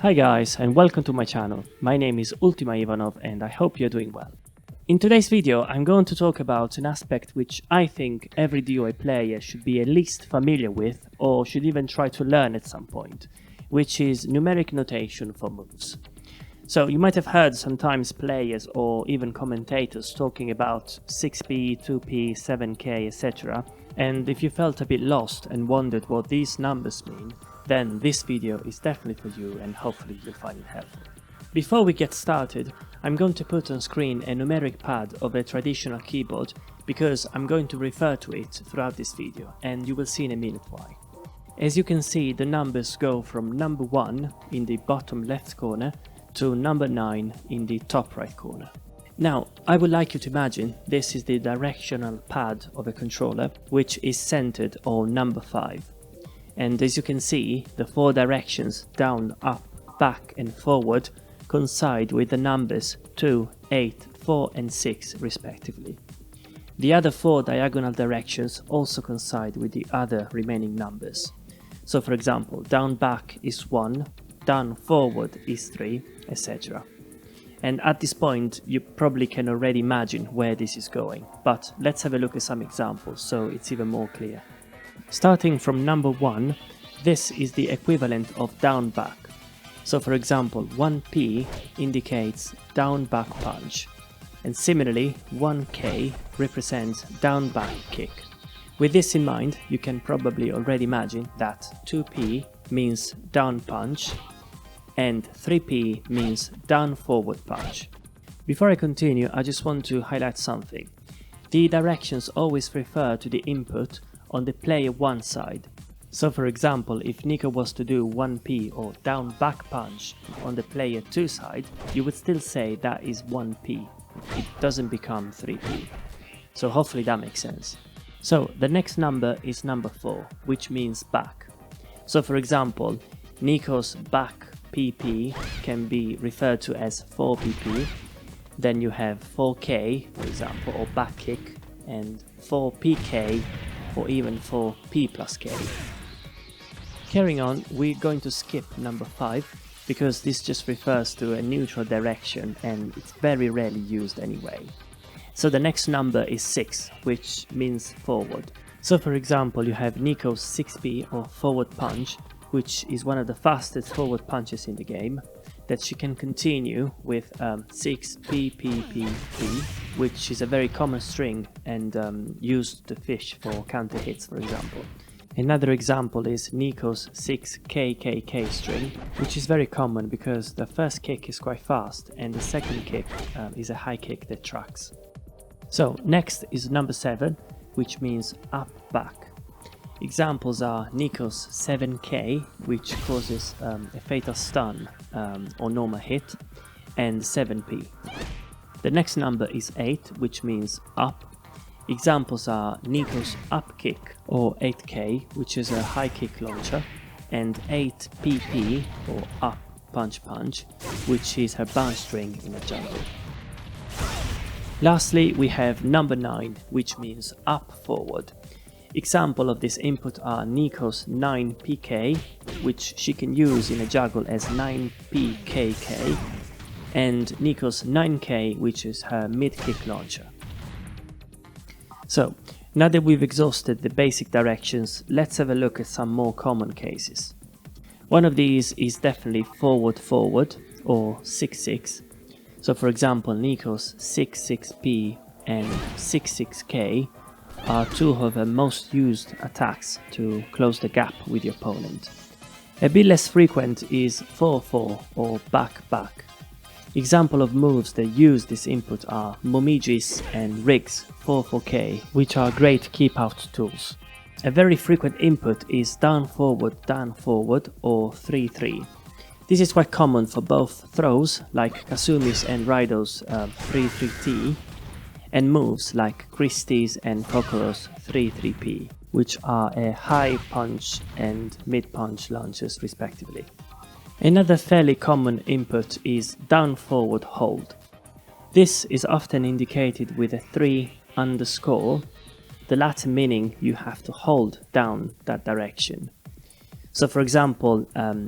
Hi guys and welcome to my channel. My name is Ultima Ivanov and I hope you're doing well. In today's video I'm going to talk about an aspect which I think every DOA player should be at least familiar with or should even try to learn at some point, which is numeric notation for moves. So you might have heard sometimes players or even commentators talking about 6p, 2p, 7k, etc. And if you felt a bit lost and wondered what these numbers mean, then this video is definitely for you and hopefully you'll find it helpful. Before we get started, I'm going to put on screen a numeric pad of a traditional keyboard because I'm going to refer to it throughout this video and you will see in a minute why. As you can see, the numbers go from number 1 in the bottom left corner to number 9 in the top right corner. Now, I would like you to imagine this is the directional pad of a controller which is centered on number 5. And as you can see, the 4 directions down, up, back and forward coincide with the numbers 2, 8, 4 and 6 respectively. The other 4 diagonal directions also coincide with the other remaining numbers. So for example, down back is 1, down forward is 3, etc. And at this point you probably can already imagine where this is going, but let's have a look at some examples so it's even more clear. Starting from number 1, this is the equivalent of down back. So for example, 1p indicates down back punch, and similarly 1k represents down back kick. With this in mind, you can probably already imagine that 2p means down punch and 3p means down forward punch. Before I continue, I just want to highlight something. The directions always refer to the input on the player 1 side. So for example, if Nico was to do 1p or down back punch on the player 2 side, you would still say that is 1p. It doesn't become 3p. So hopefully that makes sense. So the next number is number 4, which means back. So for example, Nico's back PP can be referred to as 4PP. Then you have 4k, for example, or back kick, and 4pk, or even 4p plus k. Carrying on, we're going to skip number 5 because this just refers to a neutral direction and it's very rarely used anyway. So the next number is 6, which means forward. So for example, you have Nico's 6p or forward punch, which is one of the fastest forward punches in the game, that she can continue with 6p, which is a very common string and used to fish for counter hits, for example. Another example is Nico's 6kkk string, which is very common because the first kick is quite fast and the second kick is a high kick that tracks. So next is number 7, which means up back. Examples are Nico's 7k, which causes a fatal stun or normal hit, and 7p. The next number is 8, which means up. Examples are Nico's up kick or 8k, which is a high kick launcher, and 8pp or up punch, which is her bounce string in a jungle. Lastly, we have number 9, which means up forward. Example of this input are Nico's 9pk, which she can use in a juggle as 9pkk, and Nico's 9k, which is her mid-kick launcher. So, now that we've exhausted the basic directions, let's have a look at some more common cases. One of these is definitely forward or 6-6. So for example, Nico's 6-6p and 6-6k are two of the most used attacks to close the gap with your opponent. A bit less frequent is 4-4 or back. Example of moves that use this input are Momiji's and Rig's 4-4k, which are great keep out tools. A very frequent input is down forward or 3-3. This is quite common for both throws like Kasumi's and Raido's 3-3t, and moves like Christie's and Kokoro's 3-3p, which are a high punch and mid punch launches respectively. Another fairly common input is down forward hold. This is often indicated with a 3 underscore, the latter meaning you have to hold down that direction. So for example,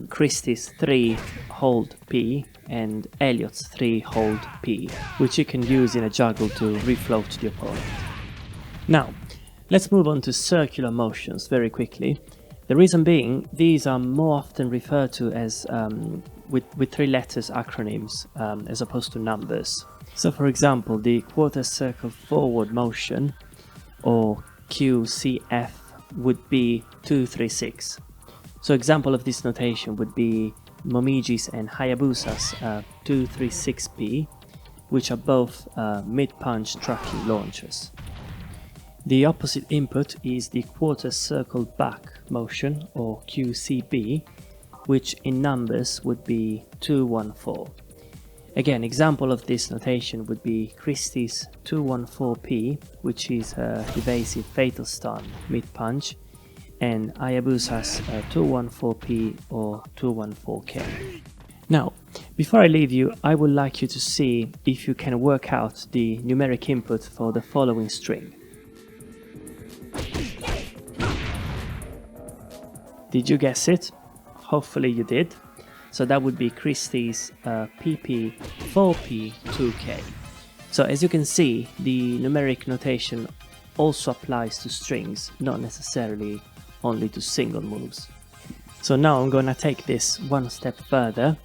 Christie's 3 hold P and Elliot's 3 hold P, which you can use in a juggle to refloat the opponent. Now, let's move on to circular motions very quickly. The reason being, these are more often referred to as with 3 letters acronyms as opposed to numbers. So for example, the quarter circle forward motion, or QCF, would be 236. So example of this notation would be Momiji's and Hayabusa's 236P, which are both mid-punch tracking launchers. The opposite input is the quarter circle back motion, or QCB, which in numbers would be 214. Again, example of this notation would be Christie's 214P, which is a evasive fatal stun mid-punch, and Hayabusa's 214P or 214K. Now, before I leave you, I would like you to see if you can work out the numeric input for the following string. Did you guess it? Hopefully you did. So that would be Christie's PP 4P 2K. So as you can see, the numeric notation also applies to strings, not necessarily only to single moves. So now I'm gonna take this one step further,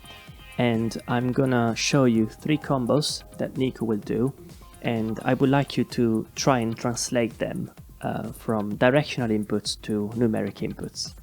and I'm gonna show you 3 combos that Nico will do, and I would like you to try and translate them from directional inputs to numeric inputs.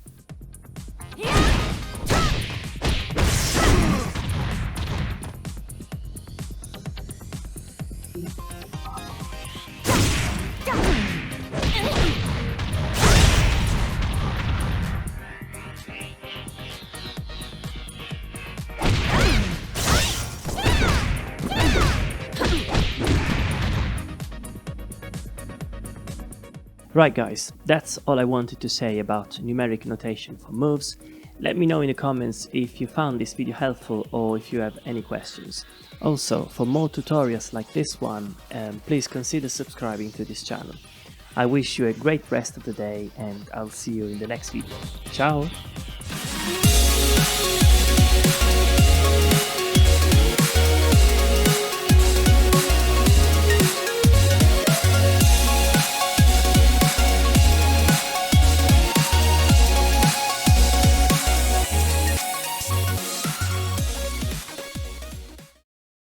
Right guys, that's all I wanted to say about numeric notation for moves. Let me know in the comments if you found this video helpful or if you have any questions. Also, for more tutorials like this one, please consider subscribing to this channel. I wish you a great rest of the day, and I'll see you in the next video. Ciao!